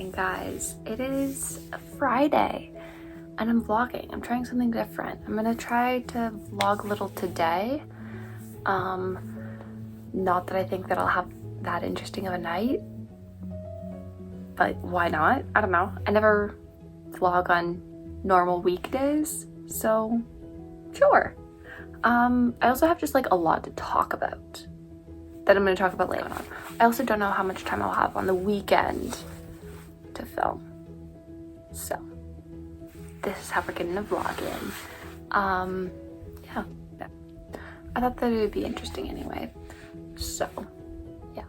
morning, guys. It is a Friday and I'm vlogging. I'm trying something different. I'm gonna try to vlog a little today. Not that I think that I'll have that interesting of a night, but why not? I don't know. I never vlog on normal weekdays, so sure. I also have just like a lot to talk about that I'm going to talk about later on. I also don't know how much time I'll have on the weekend to film. So this is how we're getting a vlog in. Yeah. I thought that it would be interesting anyway. So, yeah.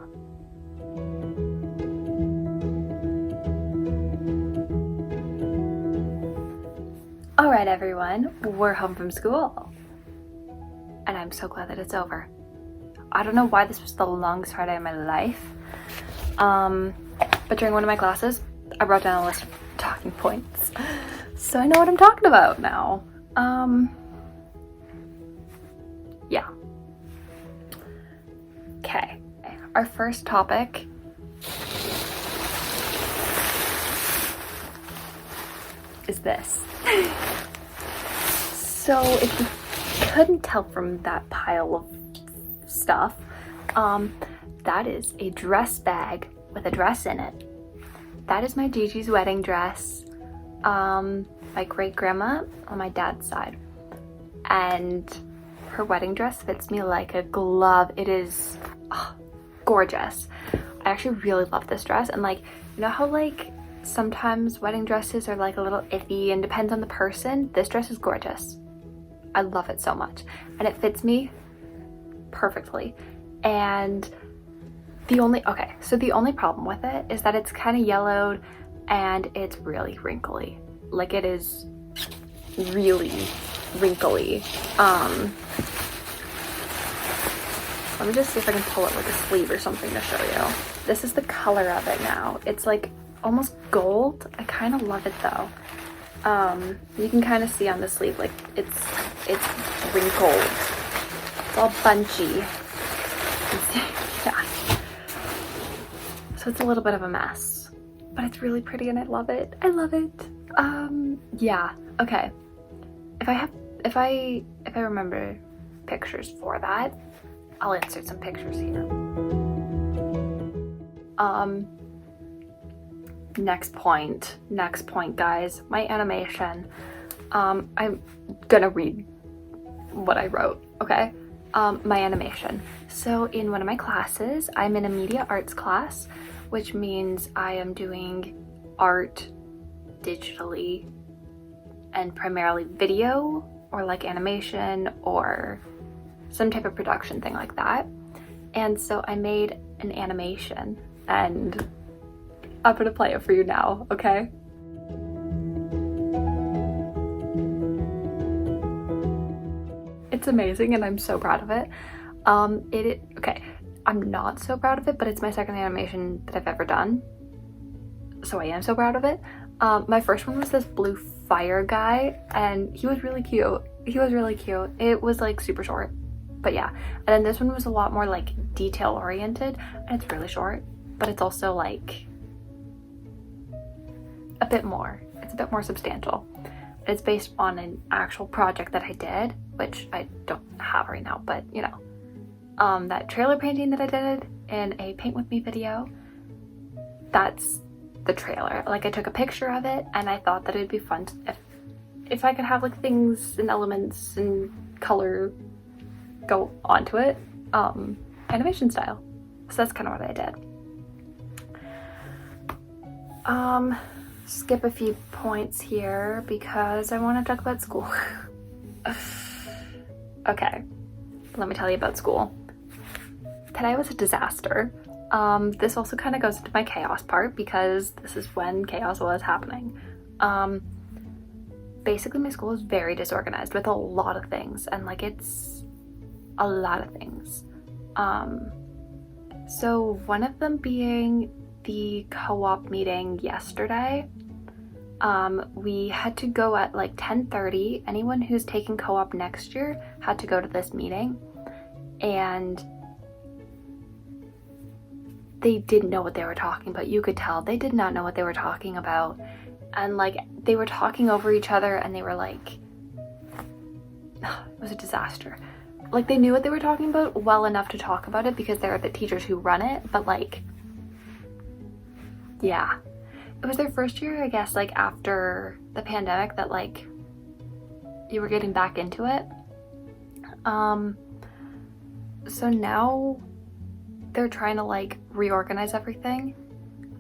All right, everyone, we're home from school. And I'm so glad that it's over. I don't know why this was the longest Friday of my life. But during one of my classes, I wrote down a list of talking points. So I know what I'm talking about now. Yeah. Okay, our first topic is this. So if you couldn't tell from that pile of stuff, that is a dress bag with a dress in it. That is my Gigi's wedding dress, my great grandma on my dad's side, and her wedding dress fits me like a glove. It is gorgeous. I actually really love this dress, and like, you know how like sometimes wedding dresses are like a little iffy and depends on the person? This dress is gorgeous. I love it so much, and it fits me perfectly. And the only problem with it is that it's kind of yellowed and it's really wrinkly. Like, it is really wrinkly. Let me just see if I can pull it like a sleeve or something to show you. This is the color of it now. It's like almost gold. I kind of love it though. You can kind of see on the sleeve, like it's wrinkled. It's all bunchy. Yeah. So it's a little bit of a mess, but it's really pretty and I love it. I love it. Yeah. Okay. If I remember pictures for that, I'll insert some pictures here. Next point, guys, my animation. I'm gonna read what I wrote, okay? My animation. So in one of my classes, I'm in a media arts class, which means I am doing art digitally and primarily video or like animation or some type of production thing like that. And so I made an animation and I'm gonna play it for you now, okay? It's amazing and I'm so proud of it. Okay, I'm not so proud of it, but it's my second animation that I've ever done. So I am so proud of it. My first one was this blue fire guy and he was really cute. It was like super short, but yeah. And then this one was a lot more like detail oriented and it's really short, but it's also like it's a bit more substantial. It's based on an actual project that I did, which I don't have right now, but you know, that trailer painting that I did in a Paint With Me video, that's the trailer. Like, I took a picture of it and I thought that it'd be fun if I could have like things and elements and color go onto it, animation style. So that's kind of what I did. Skip a few points here because I want to talk about school. Okay, let me tell you about school. Today was a disaster. This also kind of goes into my chaos part because this is when chaos was happening. Basically my school is very disorganized with a lot of things, and like it's a lot of things. So one of them being the co-op meeting yesterday. We had to go at like 10:30. Anyone who's taking co-op next year had to go to this meeting, and they didn't know what they were talking about. You could tell they did not know what they were talking about. And like they were talking over each other and they were like, it was a disaster. Like they knew what they were talking about well enough to talk about it because they're the teachers who run it, but like, yeah. It was their first year, I guess, like after the pandemic that like you were getting back into it. So now they're trying to like reorganize everything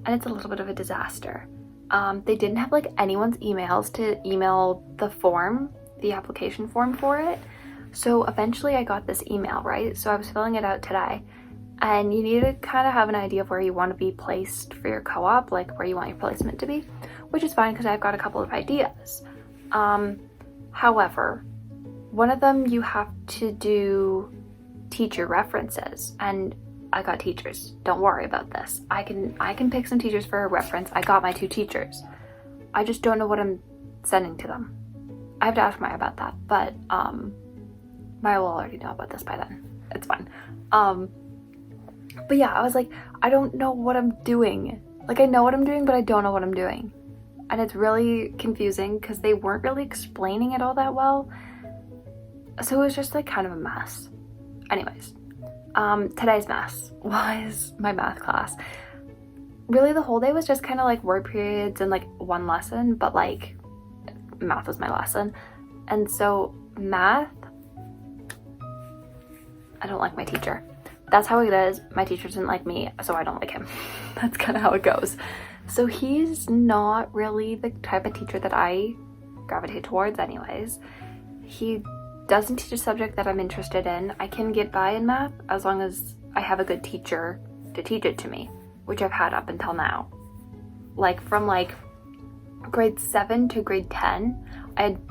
and it's a little bit of a disaster. They didn't have like anyone's emails to email the form, the application form for it. So eventually I got this email, right? So I was filling it out today and you need to kind of have an idea of where you want to be placed for your co-op, like where you want your placement to be, which is fine because I've got a couple of ideas. However, one of them you have to do teacher references, and I got teachers. Don't worry about this. I can pick some teachers for a reference. I got my 2 teachers. I just don't know what I'm sending to them. I have to ask Maya about that, but Maya will already know about this by then. It's fine. But yeah, I was like, I don't know what I'm doing. Like I know what I'm doing, but I don't know what I'm doing. And it's really confusing because they weren't really explaining it all that well. So it was just like kind of a mess. Anyways, today's mess was my math class. Really the whole day was just kind of like word periods and like one lesson, but like math was my lesson. And so math, I don't like my teacher. That's how it is. My teacher didn't like me, so I don't like him. That's kind of how it goes. So he's not really the type of teacher that I gravitate towards anyways. He doesn't teach a subject that I'm interested in. I can get by in math as long as I have a good teacher to teach it to me, which I've had up until now. Like from like grade 7 to grade 10, I had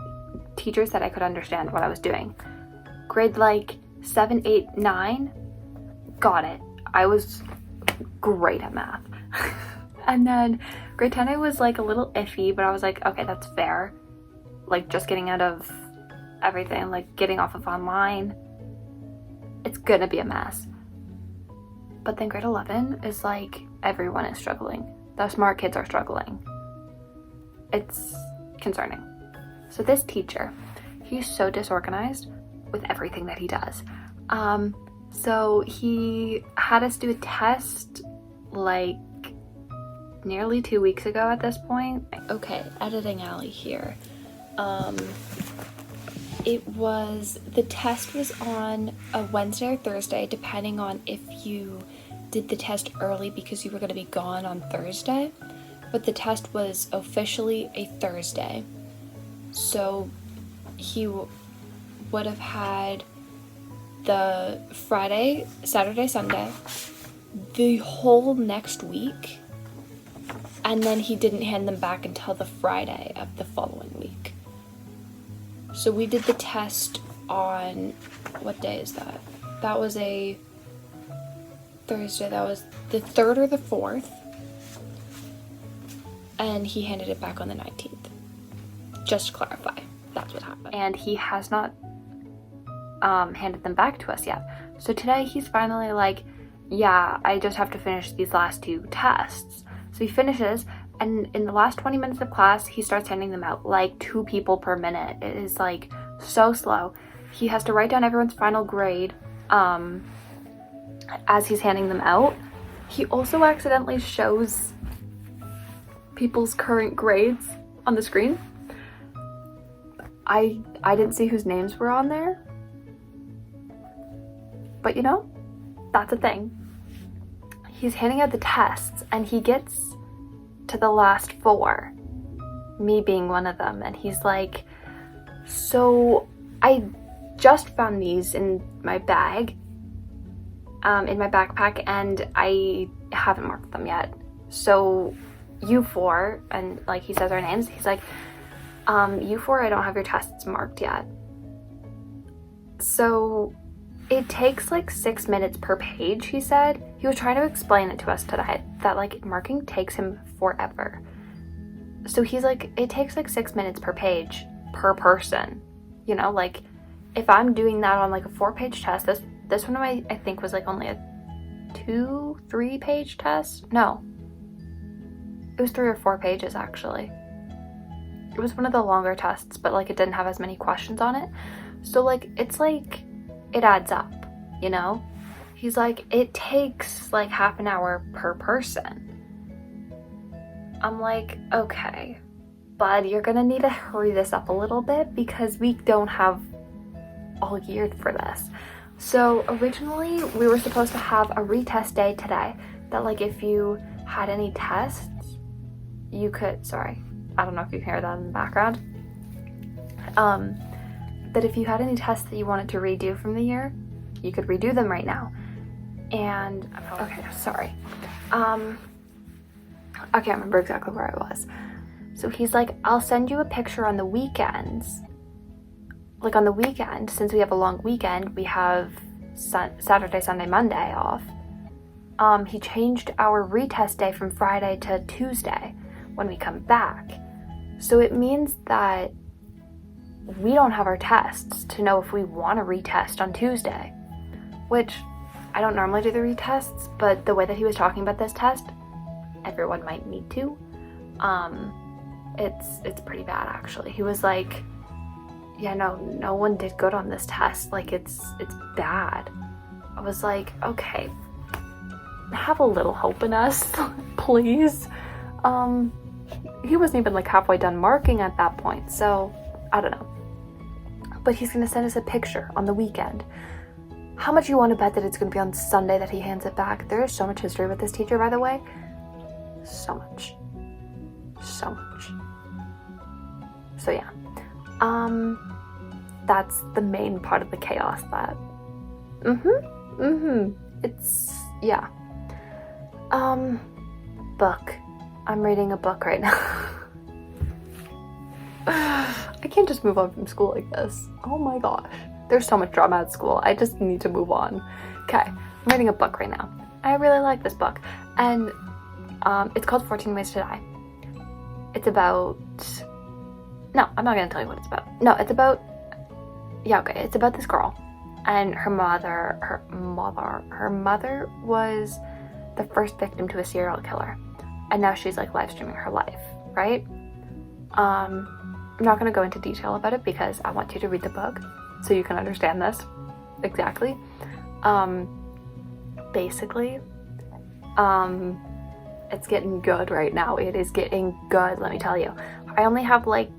teachers that I could understand what I was doing. Grade like 7, 8, 9, got it. I was great at math. And then grade 10 I was like a little iffy, but I was like, okay, that's fair. Like just getting out of everything, like getting off of online, it's gonna be a mess. But then grade 11 is like everyone is struggling. The smart kids are struggling. It's concerning. So this teacher, he's so disorganized with everything that he does. So he had us do a test like nearly 2 weeks ago at this point. Okay, editing alley here. The test was on a Wednesday or Thursday, depending on if you did the test early because you were going to be gone on Thursday. But the test was officially a Thursday. So he would have had the Friday, Saturday, Sunday, the whole next week. And then he didn't hand them back until the Friday of the following week. So we did the test on, what day is that? That was a Thursday. That was the 3rd or the 4th. And he handed it back on the 19th. Just to clarify, that's what happened. And he has not handed them back to us yet. So today he's finally like, yeah, I just have to finish these last 2 tests. So he finishes, and in the last 20 minutes of class, he starts handing them out, like 2 people per minute. It is like so slow. He has to write down everyone's final grade as he's handing them out. He also accidentally shows people's current grades on the screen. I didn't see whose names were on there. But you know, that's a thing. He's handing out the tests and he gets to the last 4, me being one of them, and he's like, so I just found these in my bag, in my backpack, and I haven't marked them yet. So you 4, and like he says our names, he's like, you 4, I don't have your tests marked yet. So it takes like 6 minutes per page, he said. He was trying to explain it to us today, that like marking takes him forever. So he's like, it takes like 6 minutes per page per person. You know, like if I'm doing that on like a 4-page test, this one I think was like only a 3-page test. No, it was 3 or 4 pages actually. It was one of the longer tests, but like it didn't have as many questions on it. So like it's like it adds up, you know? He's like, it takes like half an hour per person. I'm like, okay, bud, you're gonna need to hurry this up a little bit because we don't have all year for this. So originally we were supposed to have a retest day today, that like if you had any tests, you could, sorry, I don't know if you can hear that in the background, that if you had any tests that you wanted to redo from the year, you could redo them right now. And, okay, sorry. I can't remember exactly where I was. So he's like, I'll send you a picture on the weekends. Like on the weekend, since we have a long weekend, we have Saturday, Sunday, Monday off. He changed our retest day from Friday to Tuesday when we come back. So it means that we don't have our tests to know if we want to retest on Tuesday, which I don't normally do the retests, but the way that he was talking about this test, everyone might need to. It's pretty bad actually. He was like, yeah, no one did good on this test. Like it's bad. I was like, okay, have a little hope in us, please. He wasn't even like halfway done marking at that point, so I don't know. But he's gonna send us a picture on the weekend. How much you want to bet that it's gonna be on Sunday that he hands it back? There is so much history with this teacher, by the way. So much. So much. So yeah. That's the main part of the chaos that it's, yeah. Book. I'm reading a book right now. I can't just move on from school like this. Oh my gosh. There's so much drama at school. I just need to move on. Okay, I'm reading a book right now. I really like this book. And it's called 14 Ways to Die. It's about... No, I'm not gonna tell you what it's about. No, it's about... Yeah, okay. It's about this girl. And her mother was the first victim to a serial killer. And now she's like live streaming her life, right? I'm not gonna go into detail about it because I want you to read the book so you can understand this exactly. Basically, it's getting good right now. It is getting good, let me tell you. I only have like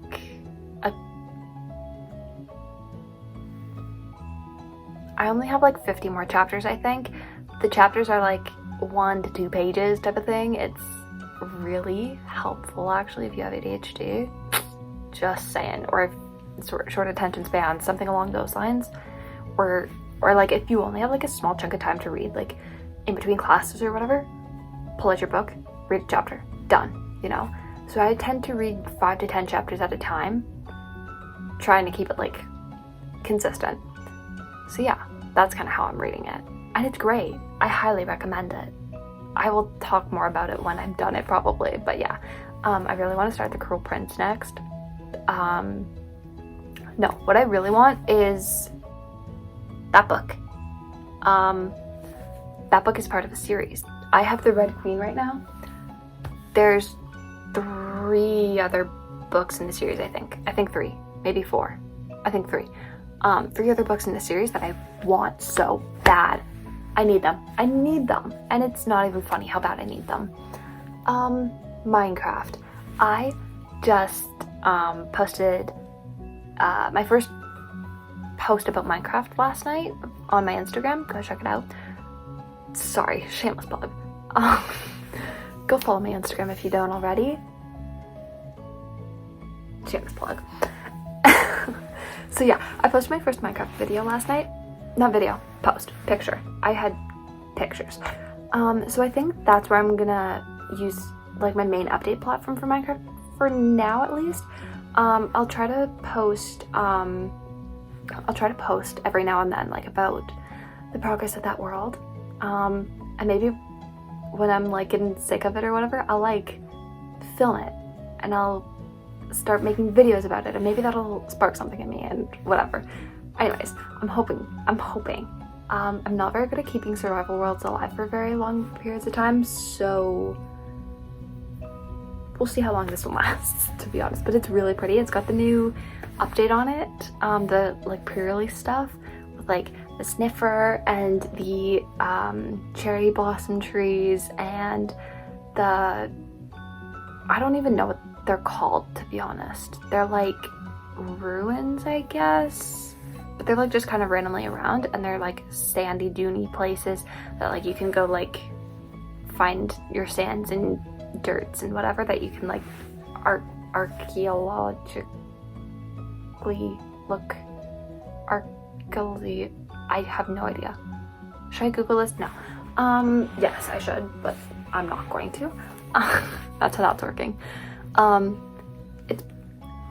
I only have like 50 more chapters, I think. The chapters are like 1 to 2 pages type of thing. It's really helpful actually if you have ADHD. Just saying. Or if short attention span, something along those lines. Or like if you only have like a small chunk of time to read, like in between classes or whatever, pull out your book, read a chapter, done, you know? So I tend to read 5 to 10 chapters at a time, trying to keep it like consistent. So yeah, that's kind of how I'm reading it. And it's great. I highly recommend it. I will talk more about it when I'm done it probably, but yeah. I really want to start The Cruel Prince next. No, what I really want is that book. That book is part of a series. I have The Red Queen right now. There's 3 other books in the series, I think. I think 3, maybe 4. I think 3. 3 other books in the series that I want so bad. I need them. And it's not even funny how bad I need them. Minecraft. I just posted my first post about Minecraft last night on my Instagram. Go check it out. Sorry, shameless plug. Go follow my Instagram if you don't already. Shameless plug. So yeah, I posted my first Minecraft video last night. Not video, post, picture. I had pictures. So I think that's where I'm gonna use like my main update platform for Minecraft for now at least. I'll try to post every now and then like about the progress of that world. And maybe when I'm like getting sick of it or whatever, I'll like film it and I'll start making videos about it, and maybe that'll spark something in me and whatever. Anyways, I'm hoping I'm not very good at keeping survival worlds alive for very long periods of time, so we'll see how long this one lasts, to be honest. But it's really pretty. It's got the new update on it, the like pre-release stuff with like the sniffer and the cherry blossom trees and the, I don't even know what they're called, to be honest. They're like ruins, I guess, but they're like just kind of randomly around, and they're like sandy duney places that like you can go like find your sands and dirts and whatever that you can like archaeologically look. I have no idea. Should I Google this? No. Yes, I should, but I'm not going to. That's how that's working. It's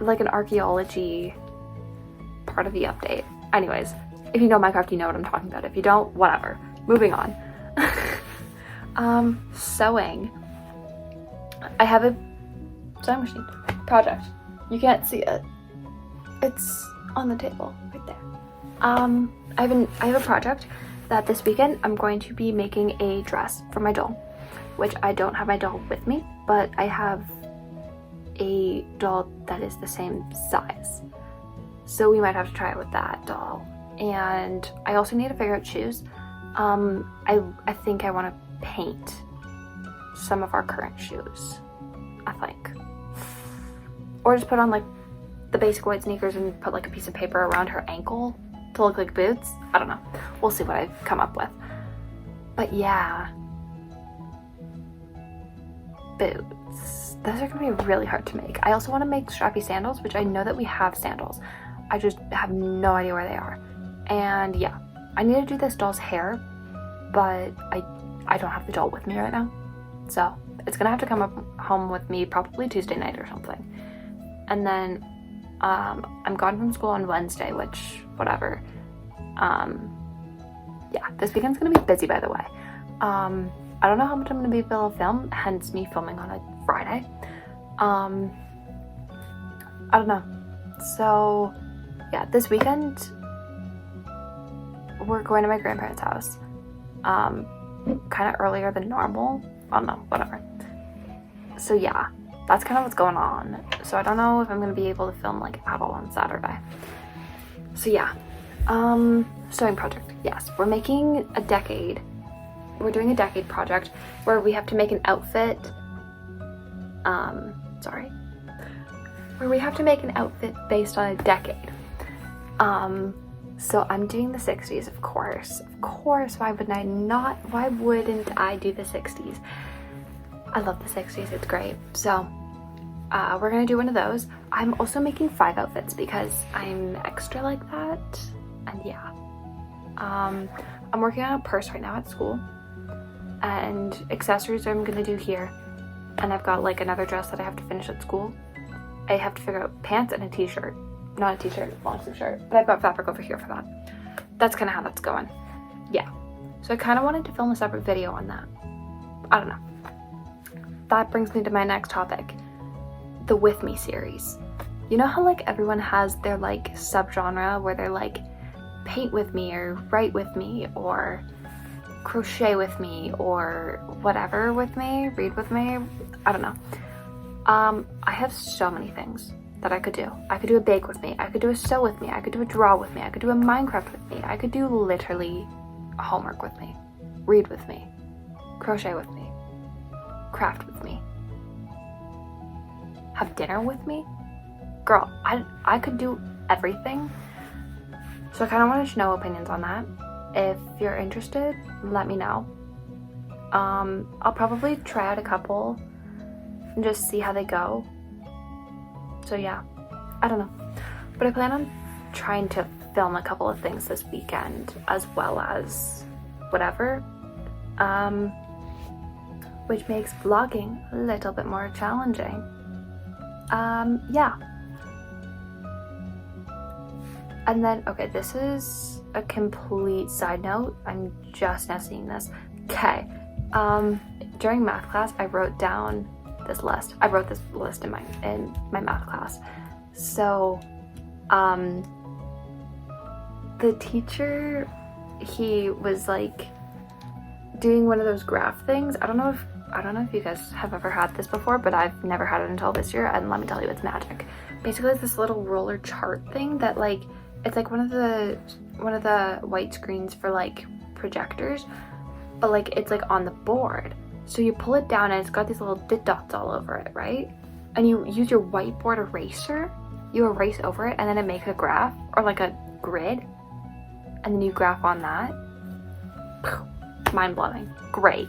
like an archaeology part of the update. Anyways, if you know Minecraft, you know what I'm talking about. If you don't, whatever. Moving on. Sewing. I have a sewing machine project. You can't see it. It's on the table right there. I have a project that this weekend I'm going to be making a dress for my doll, which I don't have my doll with me, but I have a doll that is the same size. So we might have to try it with that doll. And I also need to figure out shoes. I think I want to paint some of our current shoes, I think. Or just put on like the basic white sneakers and put like a piece of paper around her ankle to look like boots. I don't know. We'll see what I come up with. But yeah. Boots. Those are gonna be really hard to make. I also want to make strappy sandals, which I know that we have sandals. I just have no idea where they are. And yeah, I need to do this doll's hair, but I don't have the doll with me right now. So it's gonna have to come up home with me probably Tuesday night or something. And then I'm gone from school on Wednesday, which whatever. Yeah, this weekend's gonna be busy, by the way. I don't know how much I'm gonna be able to film, hence me filming on a Friday. I don't know. So yeah, this weekend we're going to my grandparents' house. Kind of earlier than normal. I don't know, whatever. So yeah, that's kind of what's going on. So I don't know if I'm gonna be able to film like at all on Saturday. So yeah, sewing project. Yes, we're making a decade. We're doing a decade project where we have to make an outfit. Where we have to make an outfit based on a decade. So I'm doing the 60s, of course. Of course, why wouldn't I not? Why wouldn't I do the 60s? I love the 60s, it's great. So we're gonna do one of those. I'm also making 5 outfits because I'm extra like that. And yeah. I'm working on a purse right now at school. And accessories I'm gonna do here. And I've got like another dress that I have to finish at school. I have to figure out pants and a t-shirt. Not a t-shirt, long sleeve shirt. But I've got fabric over here for that. That's kind of how that's going. Yeah. So I kind of wanted to film a separate video on that. I don't know. That brings me to my next topic. The With Me series. You know how like everyone has their like subgenre where they're like paint with me or write with me or crochet with me or whatever with me, read with me. I don't know. I have so many things that I could do. I could do a bake with me. I could do a sew with me. I could do a draw with me. I could do a Minecraft with me. I could do literally homework with me, read with me, crochet with me, craft with me, have dinner with me. Girl, I could do everything. So I kind of wanted to know opinions on that. If you're interested, let me know. I'll probably try out a couple and just see how they go. So yeah, I don't know. But I plan on trying to film a couple of things this weekend as well as whatever. Which makes vlogging a little bit more challenging. Yeah. And then, okay, this is a complete side note. I'm just now seeing this. Okay. During math class, I wrote down this list. I wrote this list in my math class. So, the teacher he was like doing one of those graph things. I don't know if you guys have ever had this before, but I've never had it until this year, and let me tell you, it's magic. Basically, it's this little roller chart thing that like, it's like one of the white screens for like projectors, but like it's like on the board. So you pull it down and it's got these little dots all over it, right? And you use your whiteboard eraser, you erase over it, and then it makes a graph or like a grid, and then you graph on that. Mind-blowing. Great.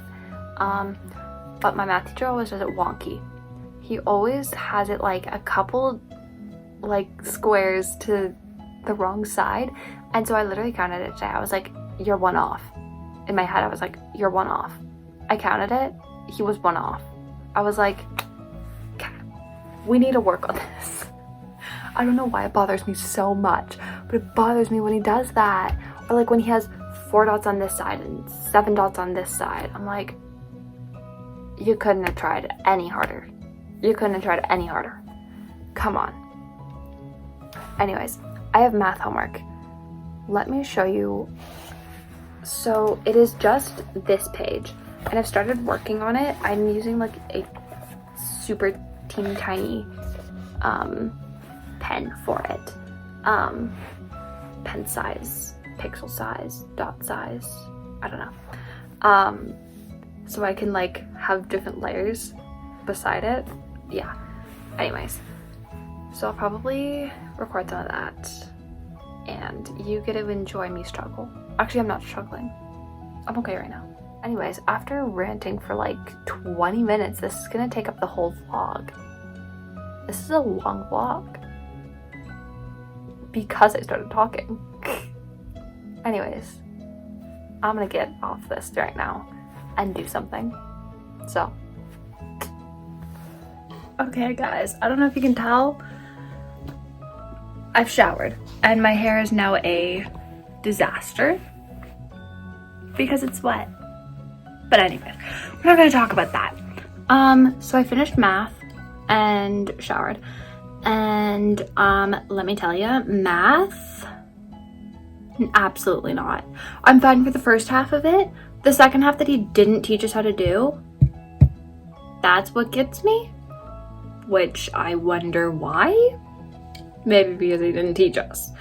But my math teacher always does it wonky. He always has it like a couple like squares to the wrong side, and so I literally counted it today. I was like, you're one off. In my head I was like, you're one off. I counted it, he was one off. I was like, we need to work on this. I don't know why it bothers me so much, but it bothers me when he does that. Or like when he has 4 dots on this side and 7 dots on this side. I'm like, you couldn't have tried any harder. You couldn't have tried any harder. Come on. Anyways, I have math homework. Let me show you. So it is just this page, and I've started working on it. I'm using like a super teeny tiny pen for it. Pen size, pixel size, dot size, I don't know. So I can like have different layers beside it. Yeah. Anyways, so I'll probably record some of that, and you get to enjoy me struggle. Actually, I'm not struggling. I'm okay right now. Anyways, after ranting for like 20 minutes, this is gonna take up the whole vlog. This is a long vlog because I started talking. Anyways, I'm gonna get off this right now and do something. So, okay guys, I don't know if you can tell, I've showered and my hair is now a disaster because it's wet. But anyways, we're not gonna talk about that. So I finished math and showered, and let me tell you, math, absolutely not. I'm fine for the first half of it. The second half that he didn't teach us how to do, that's what gets me, which I wonder why. Maybe because he didn't teach us.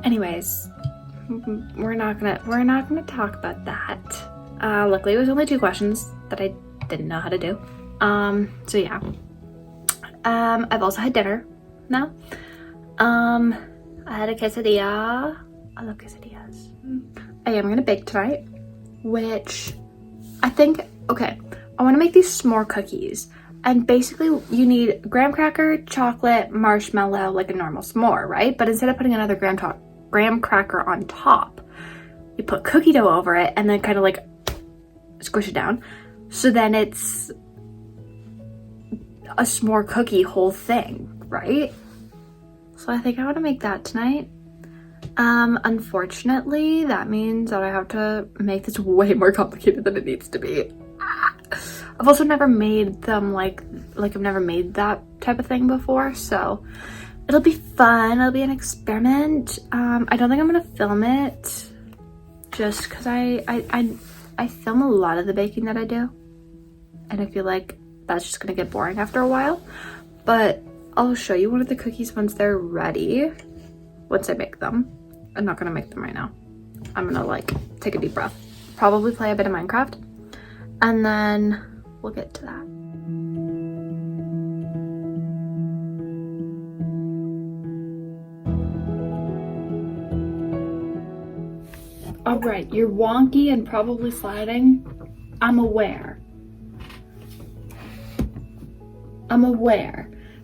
Anyways, we're not gonna talk about that. Luckily it was only 2 questions that I didn't know how to do. So yeah. I've also had dinner now. I had a quesadilla. I love quesadillas. I am gonna bake tonight, which I think, okay, I wanna make these s'more cookies. And basically you need graham cracker, chocolate, marshmallow, like a normal s'more, right? But instead of putting another graham cracker on top, you put cookie dough over it and then kind of like squish it down. So then it's a s'more cookie whole thing, right? So I think I want to make that tonight. Unfortunately, that means that I have to make this way more complicated than it needs to be. I've also never made them like I've never made that type of thing before, so it'll be fun. It'll be an experiment. I don't think I'm gonna film it just because I film a lot of the baking that I do, and I feel like that's just gonna get boring after a while. But I'll show you one of the cookies once they're ready, once I make them. I'm not gonna make them right now. I'm gonna like take a deep breath, probably play a bit of Minecraft, and then we'll get to that. All right, you're wonky and probably sliding. I'm aware.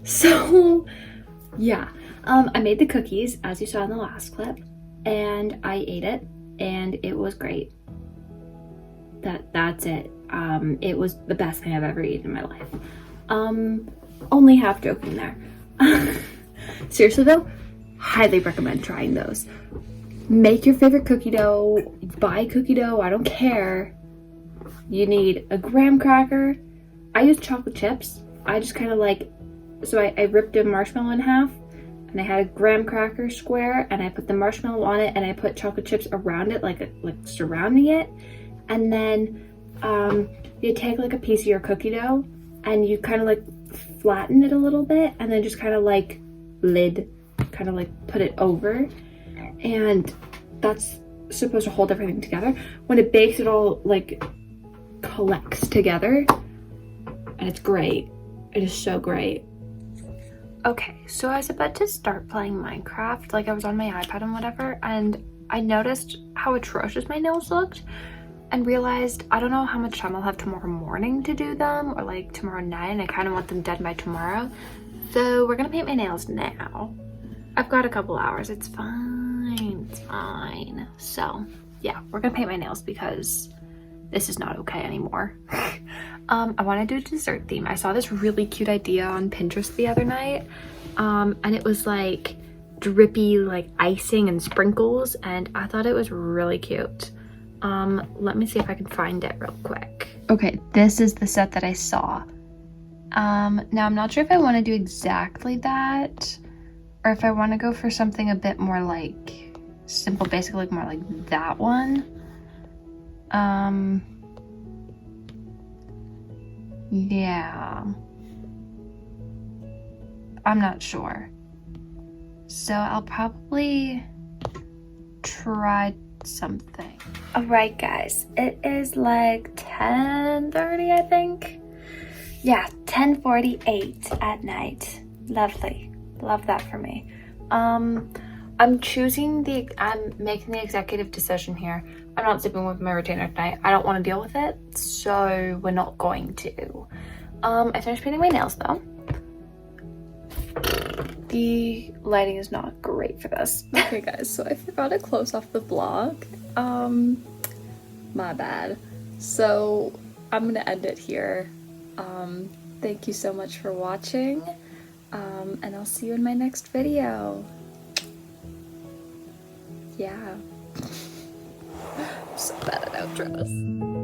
So yeah, I made the cookies as you saw in the last clip, and I ate it, and it was great. That's it. It was the best thing I've ever eaten in my life. Only half joking there. Seriously though, highly recommend trying those. Make your favorite cookie dough, buy cookie dough, I don't care. You need a graham cracker. I use chocolate chips. I just kind of like, so I ripped a marshmallow in half and I had a graham cracker square, and I put the marshmallow on it, and I put chocolate chips around it, like surrounding it. And then you take like a piece of your cookie dough and you kind of like flatten it a little bit, and then just kind of like kind of like put it over, and that's supposed to hold everything together. When it bakes, it all like collects together, and it's great. It is so great. Okay, so I was about to start playing Minecraft, like I was on my iPad and whatever, and I noticed how atrocious my nails looked and realized I don't know how much time I'll have tomorrow morning to do them, or like tomorrow night, and I kind of want them done by tomorrow. So we're gonna paint my nails now. I've got a couple hours, it's fine, it's fine. So yeah, we're gonna paint my nails because this is not okay anymore. I want to do a dessert theme. I saw this really cute idea on Pinterest the other night, and it was like drippy like icing and sprinkles, and I thought it was really cute. Let me see if I can find it real quick. Okay, this is the set that I saw. Now I'm not sure if I want to do exactly that, or if I want to go for something a bit more like simple, basically like more like that one. Yeah, I'm not sure. So I'll probably try something. All right, guys, it is like 10:30, I think. Yeah, 10:48 at night. Lovely. Love that for me. I'm making the executive decision here. I'm not sleeping with my retainer tonight. I don't want to deal with it, so we're not going to. I finished painting my nails though. The lighting is not great for this. Okay guys, so I forgot to close off the vlog. My bad. So I'm gonna end it here. Thank you so much for watching. And I'll see you in my next video. Yeah. I'm so bad at outros.